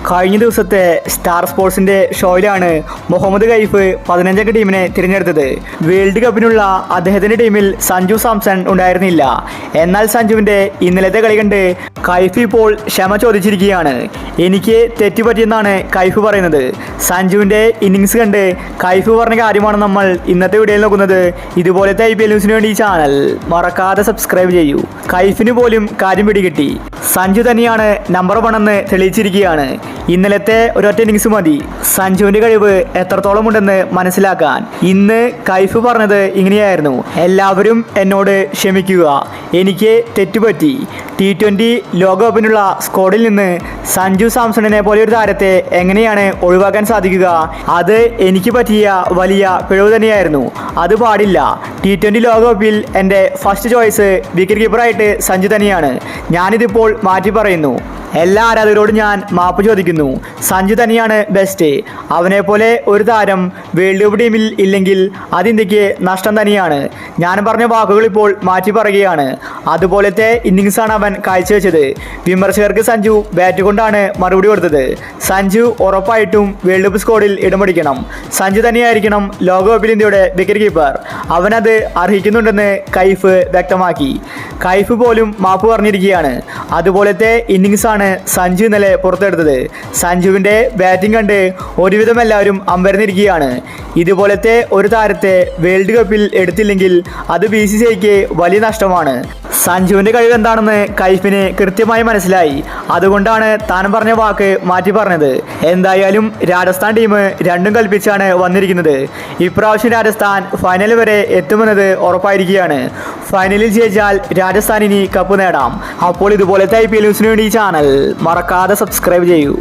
കഴിഞ്ഞ ദിവസത്തെ സ്റ്റാർ സ്പോർട്സിന്റെ ഷോയിലാണ് മുഹമ്മദ് കൈഫ് 15 ടീമിനെ തിരഞ്ഞെടുത്തത്. വേൾഡ് കപ്പിനുള്ള അദ്ദേഹത്തിന്റെ ടീമിൽ സഞ്ജു സാംസൺ ഉണ്ടായിരുന്നില്ല. എന്നാൽ സഞ്ജുവിന്റെ ഇന്നലത്തെ കളി കണ്ട് കൈഫ് ഇപ്പോൾ ക്ഷമ ചോദിച്ചിരിക്കുകയാണ്. എനിക്ക് തെറ്റുപറ്റിയെന്നാണ് കൈഫ് പറയുന്നത്. സഞ്ജുവിന്റെ ഇന്നിങ്സ് കണ്ട് കൈഫ് പറഞ്ഞ കാര്യമാണ് നമ്മൾ ഇന്നത്തെ വീഡിയോയിൽ നോക്കുന്നത്. ഇതുപോലത്തെ IPL ന്യൂസിന് വേണ്ടി ഈ ചാനൽ മറക്കാതെ സബ്സ്ക്രൈബ് ചെയ്യൂ. കൈഫിന് പോലും കാര്യം പിടികിട്ടി. സഞ്ജു തന്നെയാണ് നമ്പർ 1 എന്ന് തെളിയിച്ചിരിക്കുകയാണ്. ഇന്നലത്തെ ഒരൊറ്റ ഇന്നിങ്സ് മതി സഞ്ജുവിന്റെ കഴിവ് എത്രത്തോളം ഉണ്ടെന്ന് മനസ്സിലാക്കാൻ. ഇന്ന് കൈഫ് പറഞ്ഞത് ഇങ്ങനെയായിരുന്നു: എല്ലാവരും എന്നോട് ക്ഷമിക്കുക, എനിക്ക് തെറ്റുപറ്റി. T20 ലോകകപ്പിനുള്ള സ്ക്വാഡിൽ നിന്ന് സഞ്ജു സാംസണിനെ പോലെ ഒരു താരത്തെ എങ്ങനെയാണ് ഒഴിവാക്കാൻ സാധിക്കുക? അത് എനിക്ക് പറ്റിയ വലിയ പിഴവ് തന്നെയായിരുന്നു. അത് പാടില്ല. T20 ലോകകപ്പിൽ എൻ്റെ ഫസ്റ്റ് ചോയ്സ് വിക്കറ്റ് കീപ്പറായിട്ട് സഞ്ജു തന്നെയാണ്. ഞാനിതിപ്പോൾ മാറ്റി പറയുന്നു. എല്ലാ ആരാധകരോടും ഞാൻ മാപ്പ് ചോദിക്കുന്നു. സഞ്ജു തന്നെയാണ് ബെസ്റ്റ്. അവനെപ്പോലെ ഒരു താരം വേൾഡ് കപ്പ് ടീമിൽ ഇല്ലെങ്കിൽ അത് ഇന്ത്യക്ക് നഷ്ടം തന്നെയാണ്. ഞാൻ പറഞ്ഞ വാക്കുകൾ ഇപ്പോൾ മാറ്റി പറയുകയാണ്. അതുപോലത്തെ ഇന്നിങ്സാണ് അവൻ കാഴ്ചവെച്ചത്. വിമർശകർക്ക് സഞ്ജു ബാറ്റ് കൊണ്ടാണ് മറുപടി കൊടുത്തത്. സഞ്ജു ഉറപ്പായിട്ടും വേൾഡ് കപ്പ് സ്ക്വാഡിൽ ഇടം പിടിക്കണം. സഞ്ജു തന്നെയായിരിക്കണം ലോകകപ്പിൽ ഇന്ത്യയുടെ വിക്കറ്റ് കീപ്പർ. അവനത് അർഹിക്കുന്നുണ്ടെന്ന് കൈഫ് വ്യക്തമാക്കി. കൈഫ് പോലും മാപ്പ് പറഞ്ഞിരിക്കുകയാണ്. അതുപോലത്തെ ഇന്നിങ്സാണ് സഞ്ജു ഇന്നലെ പുറത്തെടുത്തത്. സഞ്ജുവിന്റെ ബാറ്റിംഗ് കണ്ട് ഒരുവിധം എല്ലാവരും അമ്പരന്നിരിക്കുകയാണ്. ഇതുപോലത്തെ ഒരു താരത്തെ വേൾഡ് കപ്പിൽ എടുത്തില്ലെങ്കിൽ അത് BCCIക്ക് വലിയ നഷ്ടമാണ്. സഞ്ജുവിന്റെ കഴിവ് എന്താണെന്ന് കൈഫിന് കൃത്യമായി മനസ്സിലായി. അതുകൊണ്ടാണ് താൻ പറഞ്ഞ വാക്ക് മാറ്റി പറഞ്ഞത്. എന്തായാലും രാജസ്ഥാൻ ടീം രണ്ടും കൽപ്പിച്ചാണ് വന്നിരിക്കുന്നത്. ഇപ്രാവശ്യം രാജസ്ഥാൻ ഫൈനൽ വരെ എത്തുമെന്നത് ഉറപ്പായിരിക്കുകയാണ്. ഫൈനലിൽ ജയിച്ചാൽ രാജസ്ഥാൻ ഇനി കപ്പ് നേടാം. അപ്പോൾ ഇതുപോലത്തെ IPL ന്യൂസിന് വേണ്ടി ഈ ചാനൽ മറക്കാതെ സബ്സ്ക്രൈബ് ചെയ്യൂ.